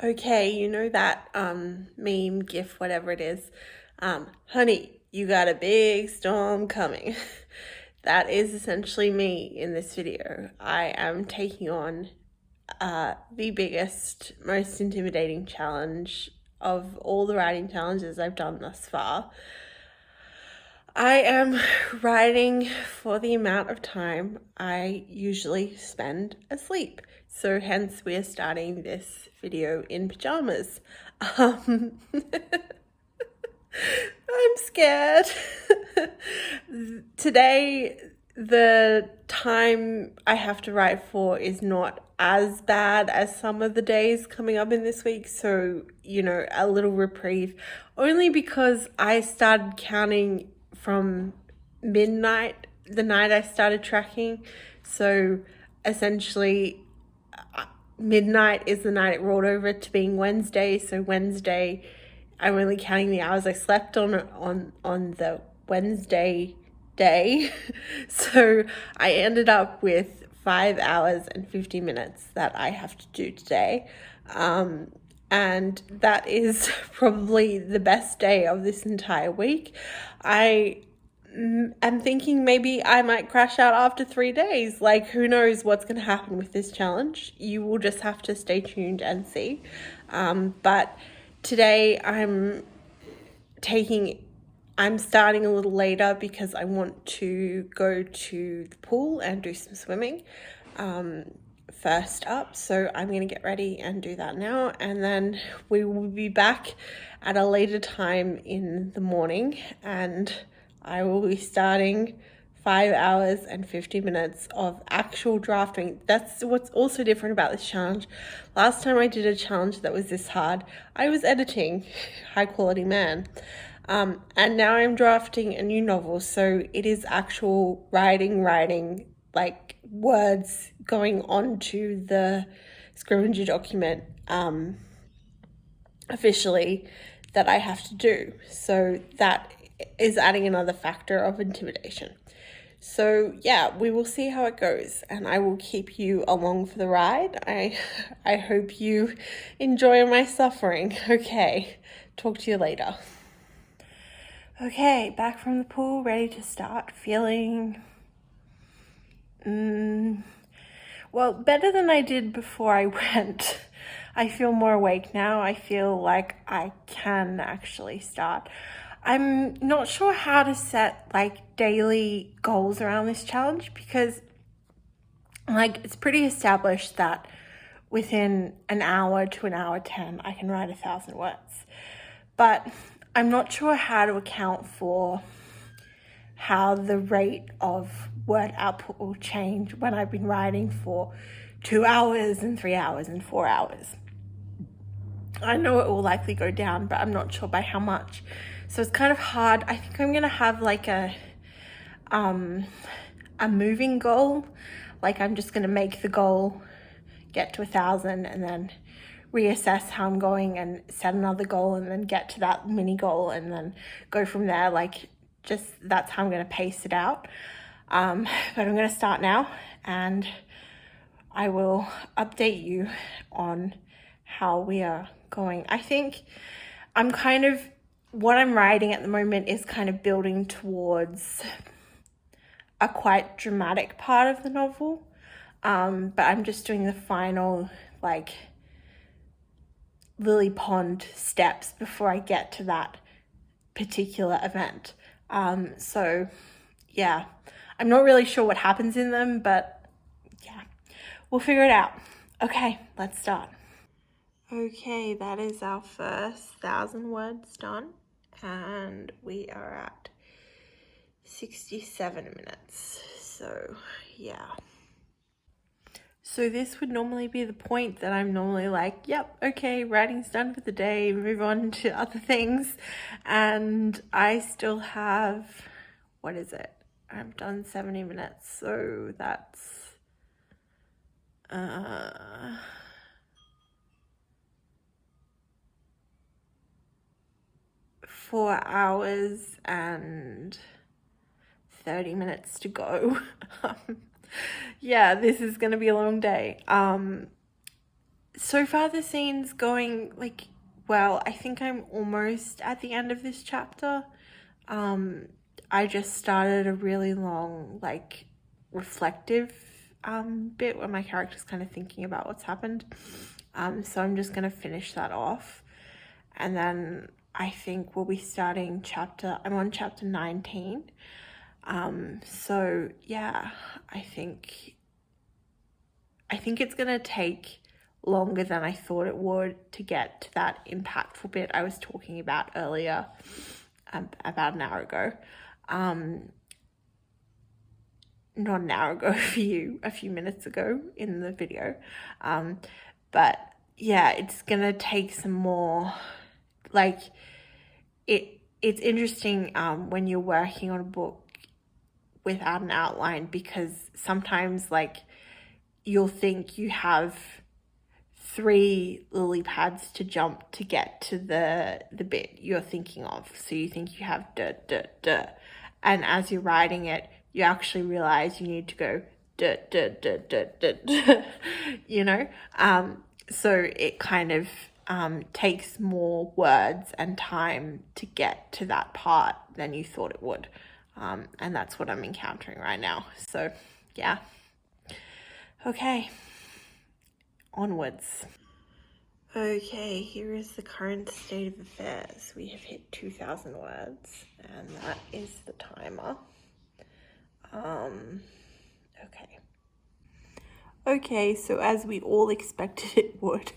Okay, you know that meme, gif, whatever it is. Honey, you got a big storm coming. That is essentially me in this video. I am taking on the biggest, most intimidating challenge of all the writing challenges I've done thus far. I am writing for the amount of time I usually spend asleep. So hence we are starting this video in pajamas. I'm scared. Today, the time I have to write for is not as bad as some of the days coming up in this week. So, a little reprieve. Only because I started counting from midnight, the night I started tracking. So essentially, midnight is the night it rolled over to being Wednesday. So Wednesday, I'm only counting the hours I slept on the Wednesday day. So I ended up with 5 hours and 50 minutes that I have to do today. And that is probably the best day of this entire week. I'm thinking maybe I might crash out after 3 days. Like, who knows what's going to happen with this challenge? You will just have to stay tuned and see. But today I'm starting a little later because I want to go to the pool and do some swimming first up. So I'm going to get ready and do that now. And then we will be back at a later time in the morning, and I will be starting 5 hours and 50 minutes of actual drafting. That's what's also different about this challenge. Last time I did a challenge that was this hard, I was editing High Quality Man. And now I'm drafting a new novel, so it is actual writing, like words going onto the Scrivener document officially that I have to do. So that is adding another factor of intimidation. So yeah, we will see how it goes, and I will keep you along for the ride. I hope you enjoy my suffering. Okay, talk to you later. Okay, back from the pool, ready to start. Feeling well, better than I did before I went. I feel more awake now. I feel like I can actually start. I'm not sure how to set like daily goals around this challenge because it's pretty established that within an hour to an hour 10 I can write 1,000 words. But I'm not sure how to account for how the rate of word output will change when I've been writing for 2 hours and 3 hours and 4 hours. I know it will likely go down, but I'm not sure by how much. So it's kind of hard. I think I'm gonna have like a moving goal. Like I'm just gonna make the goal, get to 1,000, and then reassess how I'm going and set another goal, and then get to that mini goal, and then go from there. That's how I'm going to pace it out. But I'm going to start now, and I will update you on how we are going. I think what I'm writing at the moment is kind of building towards a quite dramatic part of the novel. But I'm just doing the final, Lily Pond steps before I get to that particular event. So yeah, I'm not really sure what happens in them, but yeah, we'll figure it out. Okay, let's start. Okay, that is our first 1,000 words done, and we are at 67 minutes. So yeah. So this would normally be the point that I'm normally like, yep, okay, writing's done for the day, move on to other things. And I still have, what is it? I've done 70 minutes, so that's 4 hours and 30 minutes to go. Yeah, this is going to be a long day. so far the scene's going like well. I think I'm almost at the end of this chapter. I just started a really long like reflective bit where my character's kind of thinking about what's happened. So I'm just gonna finish that off, and then I think we'll be starting I'm on chapter 19. So yeah, I think it's gonna take longer than I thought it would to get to that impactful bit I was talking about earlier, about an hour ago. Not an hour ago, a few minutes ago in the video. But yeah, it's gonna take some more, like, it's interesting when you're working on a book without an outline, because sometimes like you'll think you have 3 lily pads to jump to get to the bit you're thinking of. So you think you have duh, duh, duh. And as you're writing it, you actually realize you need to go duh, duh, duh, duh, duh, duh, you know? So it kind of takes more words and time to get to that part than you thought it would. And that's what I'm encountering right now. So yeah. Okay. Onwards. Okay, here is the current state of affairs. We have hit 2,000 words, and that is the timer. Okay. Okay, so as we all expected it would,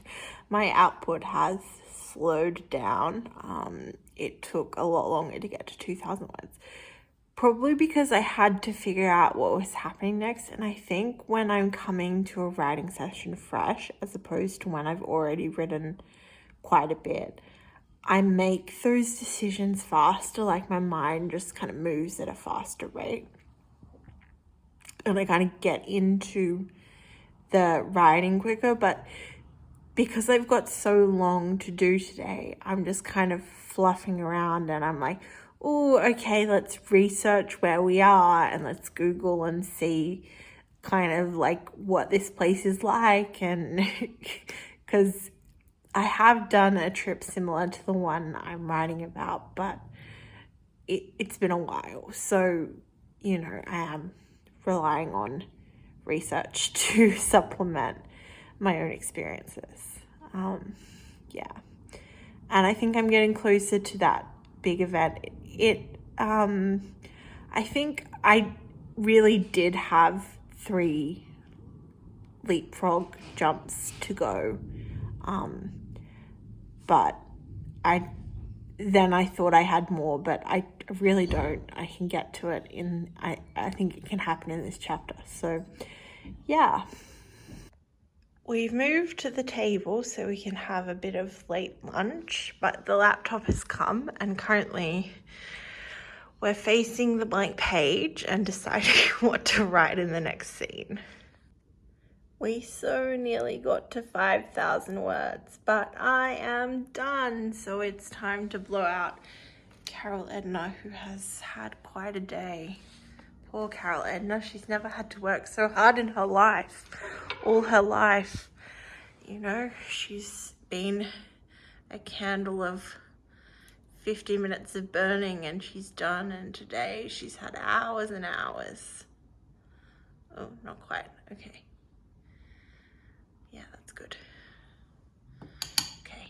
my output has slowed down. It took a lot longer to get to 2,000 words. Probably because I had to figure out what was happening next. And I think when I'm coming to a writing session fresh, as opposed to when I've already written quite a bit, I make those decisions faster. Like my mind just kind of moves at a faster rate. And I kind of get into the writing quicker. But because I've got so long to do today, I'm just kind of fluffing around and I'm like, oh, okay, let's research where we are and let's Google and see kind of like what this place is like. And because I have done a trip similar to the one I'm writing about, but it's been a while. So, you know, I am relying on research to supplement my own experiences. Yeah. And I think I'm getting closer to that big event. I think I really did have 3 leapfrog jumps to go. But I thought I had more, but I really don't. I can get to it I think it can happen in this chapter. So yeah. We've moved to the table so we can have a bit of late lunch, but the laptop has come and currently we're facing the blank page and deciding what to write in the next scene. We so nearly got to 5,000 words, but I am done, so it's time to blow out Carol Edna, who has had quite a day. Poor Carol Edna, she's never had to work so hard in her life, all her life. You know, she's been a candle of 50 minutes of burning and she's done, and today she's had hours and hours. Oh, not quite. Okay. Yeah, that's good. Okay.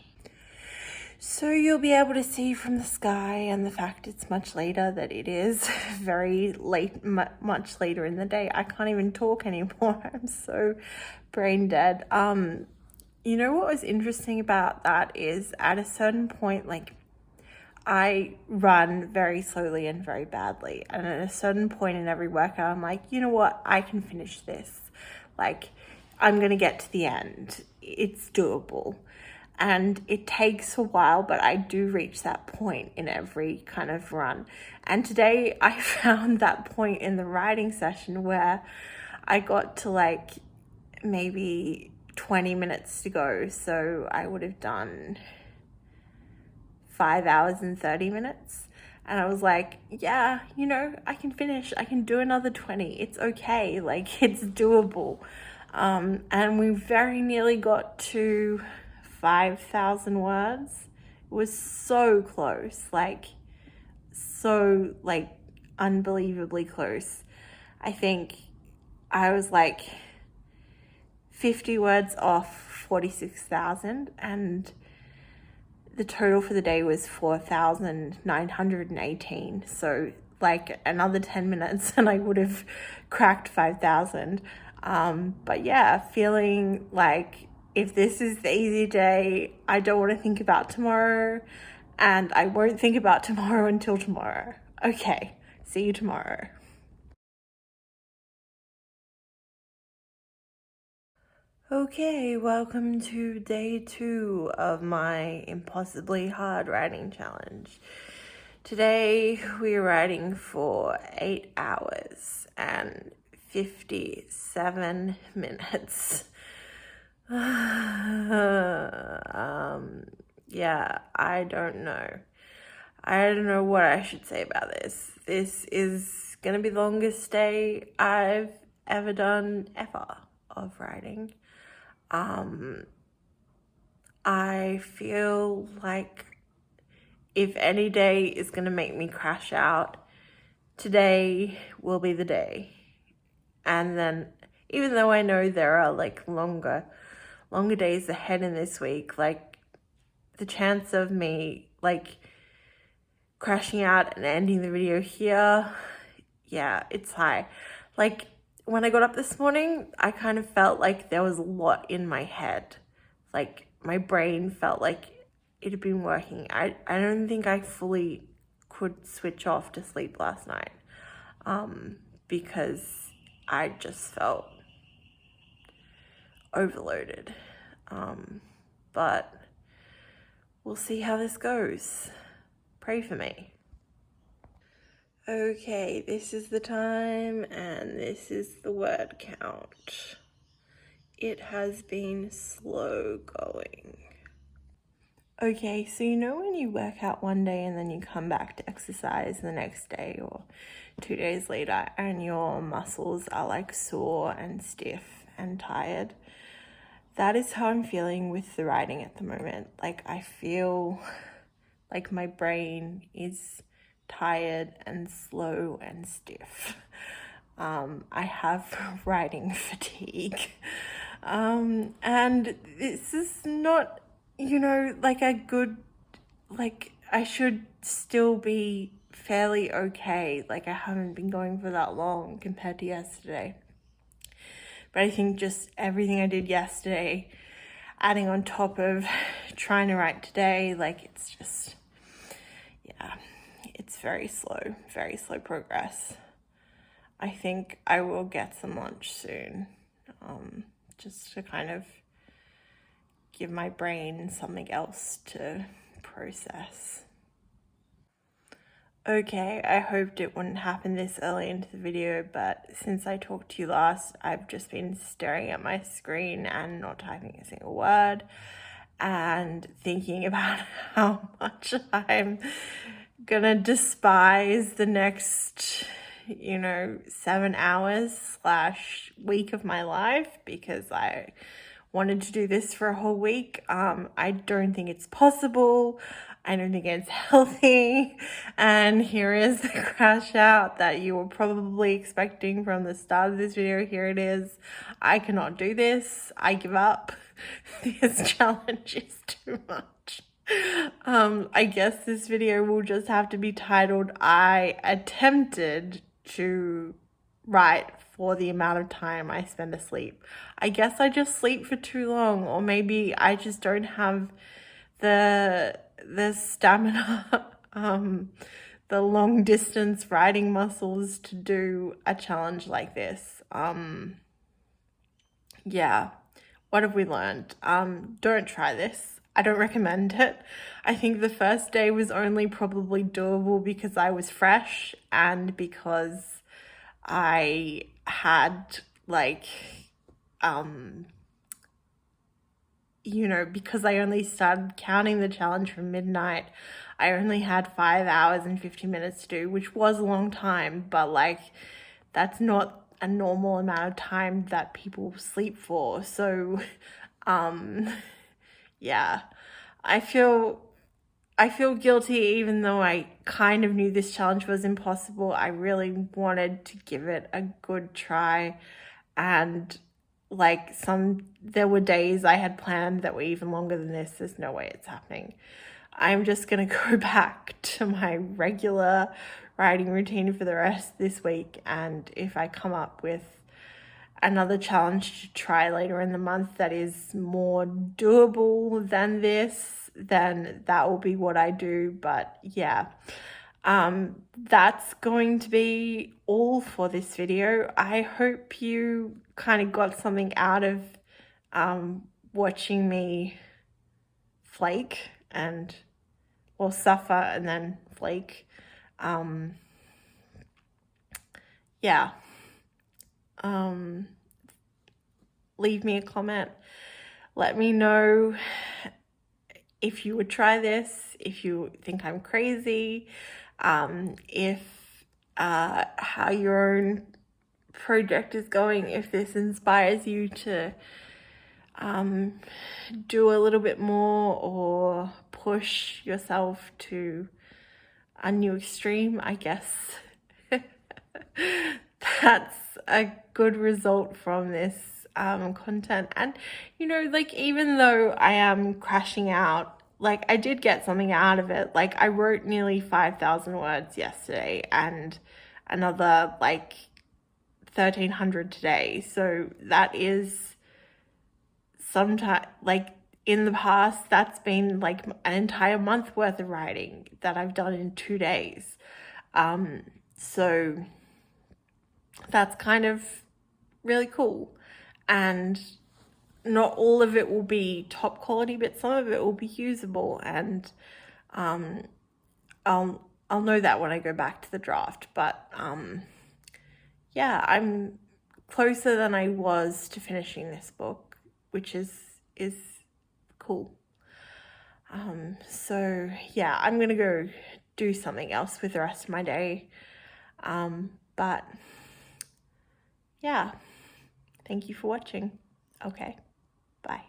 So you'll be able to see from the sky and the fact it's much later that it is very late, much later in the day. I can't even talk anymore. I'm so brain dead. You know what was interesting about that is at a certain point, like, I run very slowly and very badly. And at a certain point in every workout, I'm like, you know what? I can finish this. Like, I'm going to get to the end. It's doable. And it takes a while, but I do reach that point in every kind of run. And today I found that point in the writing session where I got to like maybe 20 minutes to go. So I would have done 5 hours and 30 minutes. And I was like, yeah, you know, I can finish. I can do another 20. It's okay. Like, it's doable. And we very nearly got to 5,000 words. It was so close, so unbelievably close. I think I was 50 words off 46,000, and the total for the day was 4,918. So another 10 minutes and I would have cracked 5,000. But yeah, feeling like if this is the easy day, I don't want to think about tomorrow, and I won't think about tomorrow until tomorrow. Okay, see you tomorrow. Okay, welcome to day 2 of my impossibly hard writing challenge. Today we're writing for 8 hours and 57 minutes. Yeah, I don't know. I don't know what I should say about this. This is gonna be the longest day I've ever done of writing. I feel like if any day is going to make me crash out, today will be the day. And then, even though I know there are longer days ahead in this week, the chance of me crashing out and ending the video here, yeah, it's high. When I got up this morning, I kind of felt like there was a lot in my head. My brain felt like it had been working. I don't think I fully could switch off to sleep last night, because I just felt overloaded. But we'll see how this goes. Pray for me. Okay, this is the time and this is the word count. It has been slow going. Okay, so when you work out one day and then you come back to exercise the next day or 2 days later and your muscles are sore and stiff and tired? That is how I'm feeling with the writing at the moment. I feel like my brain is tired and slow and stiff. I have writing fatigue. And this is not, a good, I should still be fairly okay. I haven't been going for that long compared to yesterday. But I think just everything I did yesterday, adding on top of trying to write today, it's just, yeah, it's very slow progress. I think I will get some lunch soon, just to kind of give my brain something else to process. Okay, I hoped it wouldn't happen this early into the video, but since I talked to you last, I've just been staring at my screen and not typing a single word and thinking about how much I'm gonna despise the next 7 hours / week of my life, because I wanted to do this for a whole week. I don't think it's possible. I don't think it's healthy. And here is the crash out that you were probably expecting from the start of this video. Here it is. I cannot do this. I give up. This challenge is too much. I guess this video will just have to be titled, I attempted to write for the amount of time I spend asleep. I guess I just sleep for too long, or maybe I just don't have the stamina, the long distance writing muscles to do a challenge like this. Yeah, what have we learned? Don't try this. I don't recommend it. I think the first day was only probably doable because I was fresh and because I had because I only started counting the challenge from midnight, I only had 5 hours and 50 minutes to do, which was a long time, but that's not a normal amount of time that people sleep for. So, yeah, I feel guilty even though I kind of knew this challenge was impossible. I really wanted to give it a good try, and like there were days I had planned that were even longer than this. There's no way it's happening. I'm just gonna go back to my regular writing routine for the rest of this week, and if I come up with another challenge to try later in the month that is more doable than this, then that will be what I do. But yeah, that's going to be all for this video. I hope you kind of got something out of watching me flake and suffer and then flake. Yeah. Leave me a comment. Let me know if you would try this, if you think I'm crazy, if how your own project is going, if this inspires you to do a little bit more or push yourself to a new extreme, I guess. That's a good result from this content. And like, even though I am crashing out, like, I did get something out of it. Like, I wrote nearly 5,000 words yesterday and another like 1,300 today. So that is sometimes, like, in the past, that's been like an entire month worth of writing that I've done in 2 days. So that's kind of really cool. And not all of it will be top quality, but some of it will be usable. And I'll know that when I go back to the draft. But yeah, I'm closer than I was to finishing this book, which is cool. So yeah, I'm gonna go do something else with the rest of my day. But yeah, thank you for watching. Okay, bye.